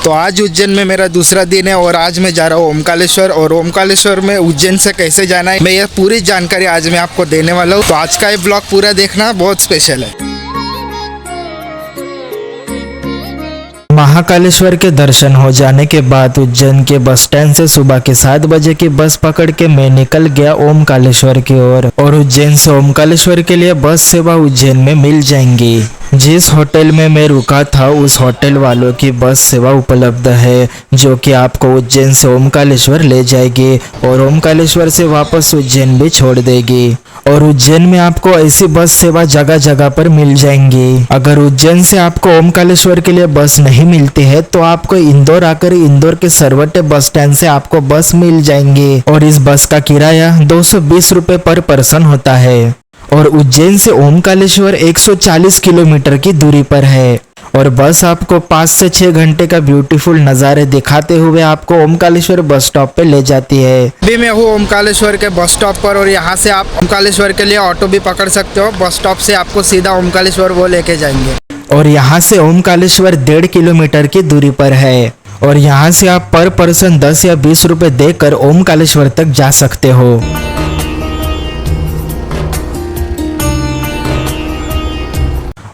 तो आज उज्जैन में मेरा दूसरा दिन है और आज मैं जा रहा हूँ ओमकालेश्वर। और ओमकालेश्वर में उज्जैन से कैसे जाना है मैं ये पूरी जानकारी आज मैं आपको देने वाला हूँ। तो आज का ये ब्लॉग पूरा देखना, बहुत स्पेशल है। महाकालेश्वर के दर्शन हो जाने के बाद उज्जैन के बस स्टैंड से सुबह के 7 बजे की बस पकड़ के मैं निकल गया ओमकालेश्वर की ओर। और उज्जैन से ओमकालेश्वर के लिए बस सेवा उज्जैन में मिल जाएंगी। जिस होटल में मैं रुका था उस होटल वालों की बस सेवा उपलब्ध है जो कि आपको उज्जैन से ओमकालेश्वर ले जाएगी और ओमकालेश्वर से वापस उज्जैन भी छोड़ देगी। और उज्जैन में आपको ऐसी बस सेवा जगह जगह पर मिल जाएंगी। अगर उज्जैन से आपको ओमकालेश्वर के लिए बस नहीं मिलती है तो आपको इंदौर आकर इंदौर के सरवटे बस स्टैंड से आपको बस मिल जाएंगी। और इस बस का किराया 220 रुपए पर पर्सन होता है। और उज्जैन से ओमकालेश्वर 140 किलोमीटर की दूरी पर है। और बस आपको 5 से 6 घंटे का ब्यूटीफुल नज़ारे दिखाते हुए आपको ओमकालेश्वर बस स्टॉप पे ले जाती है। अभी मैं हूँ ओमकालेश्वर के बस स्टॉप पर और यहाँ से आप ओमकालेश्वर के लिए ऑटो भी पकड़ सकते हो। बस स्टॉप से आपको सीधा ओमकालेश्वर वो लेके जाएंगे। और यहाँ से ओमकालेश्वर 1.5 किलोमीटर की दूरी पर है। और यहाँ से आप पर पर्सन 10 या 20 रुपए देकर ओमकालेश्वर तक जा सकते हो।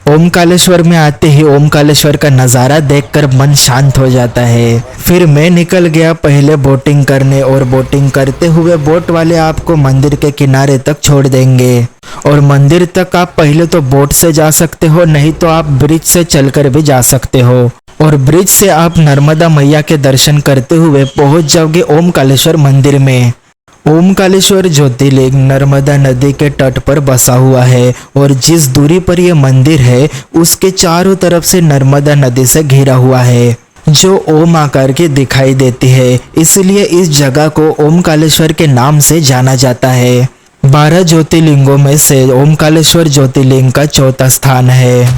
ओमकालेश्वर में आते ही ओमकालेश्वर का नज़ारा देखकर मन शांत हो जाता है। फिर मैं निकल गया पहले बोटिंग करने और बोटिंग करते हुए बोट वाले आपको मंदिर के किनारे तक छोड़ देंगे। और मंदिर तक आप पहले तो बोट से जा सकते हो, नहीं तो आप ब्रिज से चलकर भी जा सकते हो। और ब्रिज से आप नर्मदा मैया के दर्शन करते हुए पहुंच जाओगे ओमकालेश्वर मंदिर में। ओमकालेश्वर ज्योतिर्लिंग नर्मदा नदी के तट पर बसा हुआ है और जिस दूरी पर यह मंदिर है उसके चारों तरफ से नर्मदा नदी से घिरा हुआ है जो ओम आकार की दिखाई देती है। इसलिए इस जगह को ओमकालेश्वर के नाम से जाना जाता है। 12 ज्योतिर्लिंगों में से ओमकालेश्वर ज्योतिर्लिंग का चौथा स्थान है।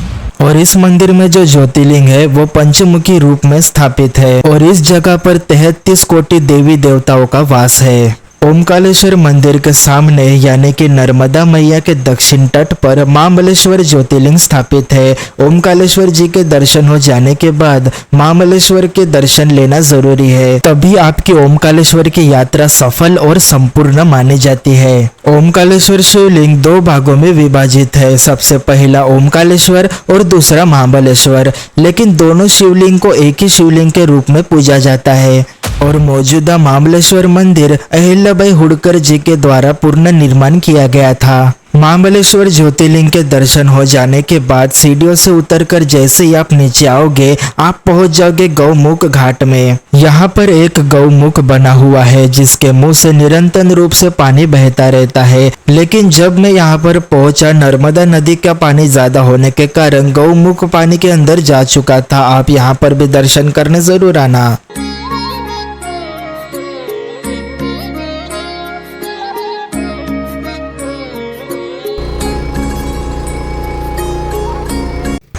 और इस मंदिर में जो ज्योतिर्लिंग है वो पंचमुखी रूप में स्थापित है। और इस जगह पर 33 कोटि देवी देवताओं का वास है। ओमकालेश्वर मंदिर के सामने यानी कि नर्मदा मैया के दक्षिण तट पर महाबलेश्वर ज्योतिर्लिंग स्थापित है। ओमकालेश्वर जी के दर्शन हो जाने के बाद महाबलेश्वर के दर्शन लेना जरूरी है, तभी आपकी ओमकालेश्वर की यात्रा सफल और संपूर्ण मानी जाती है। ओमकालेश्वर शिवलिंग 2 भागों में विभाजित है, सबसे पहला ओमकालेश्वर और दूसरा महाबलेश्वर। लेकिन दोनों शिवलिंग को एक ही शिवलिंग के रूप में पूजा जाता है। और मौजूदा महाबलेश्वर मंदिर अहिल्याबाई होळकर जी के द्वारा पुनः निर्माण किया गया था। महाबलेश्वर ज्योतिर्लिंग के दर्शन हो जाने के बाद सीढ़ियों से उतरकर जैसे ही आप नीचे आओगे आप पहुंच जाओगे गौमुख घाट में। यहाँ पर एक गौमुख बना हुआ है जिसके मुंह से निरंतर रूप से पानी बहता रहता है। लेकिन जब मैं यहाँ पर पहुंचा नर्मदा नदी का पानी ज्यादा होने के कारण गौमुख पानी के अंदर जा चुका था। आप यहाँ पर भी दर्शन करने जरूर आना।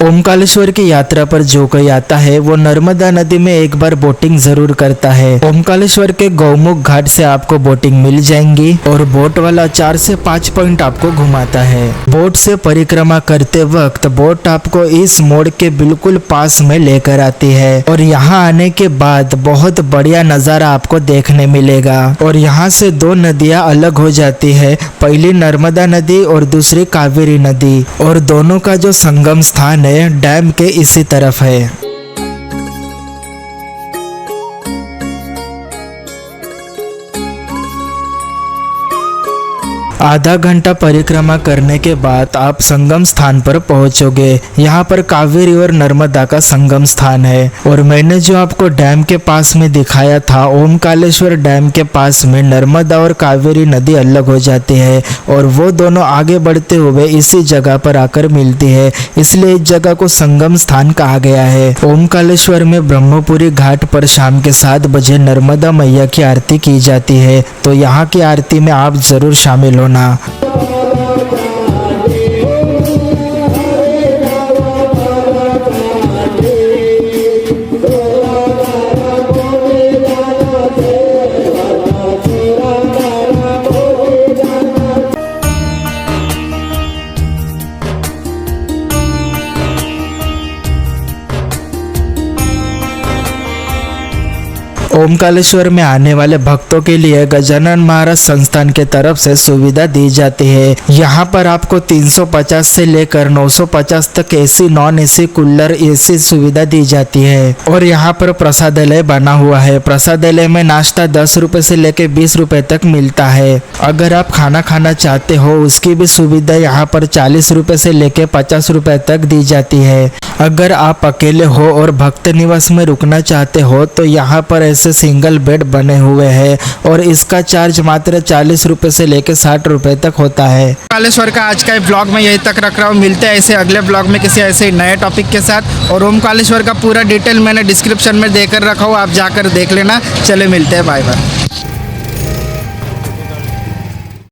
ओमकालेश्वर की यात्रा पर जो कोई आता है वो नर्मदा नदी में एक बार बोटिंग जरूर करता है। ओमकालेश्वर के गौमुख घाट से आपको बोटिंग मिल जाएंगी और बोट वाला 4 से 5 पॉइंट आपको घुमाता है। बोट से परिक्रमा करते वक्त बोट आपको इस मोड़ के बिल्कुल पास में लेकर आती है। और यहाँ आने के बाद बहुत बढ़िया नजारा आपको देखने मिलेगा। और यहाँ से 2 नदियाँ अलग हो जाती है, पहली नर्मदा नदी और दूसरी कावेरी नदी। और दोनों का जो संगम स्थान डैम के इसी तरफ है। आधा घंटा परिक्रमा करने के बाद आप संगम स्थान पर पहुंचोगे। यहाँ पर कावेरी और नर्मदा का संगम स्थान है। और मैंने जो आपको डैम के पास में दिखाया था ओमकालेश्वर डैम के पास में नर्मदा और कावेरी नदी अलग हो जाती है और वो दोनों आगे बढ़ते हुए इसी जगह पर आकर मिलती है, इसलिए इस जगह को संगम स्थान कहा गया है। ओमकालेश्वर में ब्रह्मपुरी घाट पर शाम के 7 बजे नर्मदा मैया की आरती की जाती है, तो यहाँ की आरती में आप जरूर शामिल होना। ओमकालेश्वर में आने वाले भक्तों के लिए गजानन महाराज संस्थान के तरफ से सुविधा दी जाती है। यहाँ पर आपको 350 से लेकर 950 तक AC, non AC, cooler, AC सुविधा दी जाती है। और यहाँ पर प्रसादालय बना हुआ है। प्रसादालय में नाश्ता 10 रुपए से लेकर 20 रुपए तक मिलता है। अगर आप खाना खाना चाहते हो उसकी भी सुविधा यहाँ पर 40 रुपए से लेकर 50 रुपए तक दी जाती है। अगर आप अकेले हो और भक्त निवास में रुकना चाहते हो तो यहाँ पर ऐसे सिंगल बेड बने हुए हैं और इसका चार्ज मात्र 40 रुपए से लेकर 60 रुपए तक होता है। ओमकालेश्वर का आज का ब्लॉग मैं यहीं तक रख रहा हूँ। मिलते हैं ऐसे अगले ब्लॉग में किसी ऐसे नए टॉपिक के साथ। और ओमकालेश्वर का पूरा डिटेल मैंने डिस्क्रिप्शन में देकर रखा हूँ, आप जाकर देख लेना। चले मिलते हैं, बाय बाय।